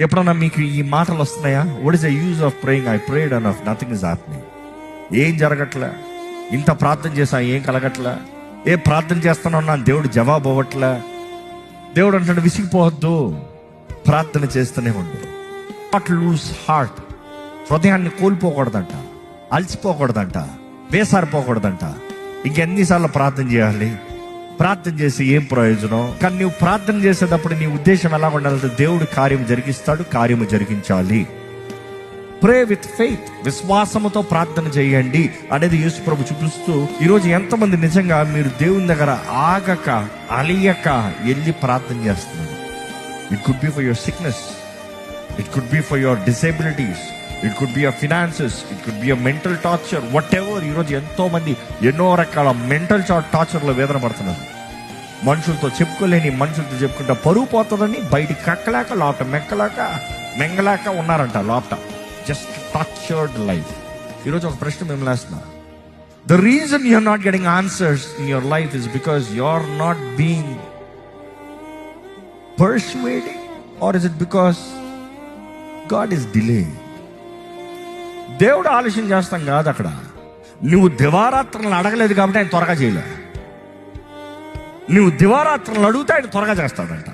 ఎప్పుడన్నా మీకు ఈ మాటలు వస్తున్నాయా? What is the use of praying? I prayed and of nothing is happening. ఏం జరగట్లే, ఇంత ప్రార్థన చేసా ఏం కలగట్లే, ఏ ప్రార్థన చేస్తానన్నా దేవుడు జవాబు అవ్వట్లే. దేవుడు అంటాడు విసిగిపోవద్దు, ప్రార్థన చేస్తూనే ఉండు. నాట్ లూజ్ హార్ట్, హృదయాన్ని కోల్పోకూడదంట, అలసిపోకూడదంట, వేసారిపోకూడదంట. ఇంకెన్నిసార్లు ప్రార్థన చేయాలి? ప్రార్థన చేసి ఏం ప్రయోజనం? కానీ నువ్వు ప్రార్థన చేసేటప్పుడు నీ ఉద్దేశం ఎలా ఉండాలంటే దేవుడు కార్యం జరిగిస్తాడు, కార్యము జరిగించాలి. ప్రే విత్ ఫెయిత్, విశ్వాసముతో ప్రార్థన చేయండి అనేది యేసు ప్రభు చూపిస్తూ, ఈరోజు ఎంతమంది నిజంగా మీరు దేవుని దగ్గర ఆగక అలియక వెళ్ళి ప్రార్థన చేస్తున్నారు? It could be for your sickness, it could be for your disabilities, it could be your finances, it could be your mental torture, what ever. ఈరోజు ఎంతో మంది ఎన్నో రకాల మెంటల్ టార్చర్లో వేదన పడుతున్నారు. మనుషులతో చెప్పుకోలేని, మనుషులతో చెప్పుకుంటా పరువు పోతుందని బయటికి కక్కలేక లోపట మెంగలేక ఉన్నారంట. లోపట జస్ట్ టార్చర్డ్ లైఫ్. ఈరోజు ఒక ప్రశ్న మిమ్మల్ని వేస్తున్నా. The reason you're not getting answers in your life is because you are not being persuading, or is it because God is delaying? దేవుడు ఆలస్యం చేస్తాం కాదు. అక్కడ నువ్వు దివారాత్రులను అడగలేదు కాబట్టి ఆయన త్వరగా చేయలే. నువ్వు దివారాత్రులను అడిగితే ఆయన త్వరగా చేస్తాడంట.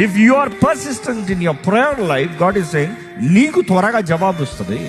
If you are persistent in your prayer life, God is saying నీకు త్వరగా జవాబు వస్తుంది.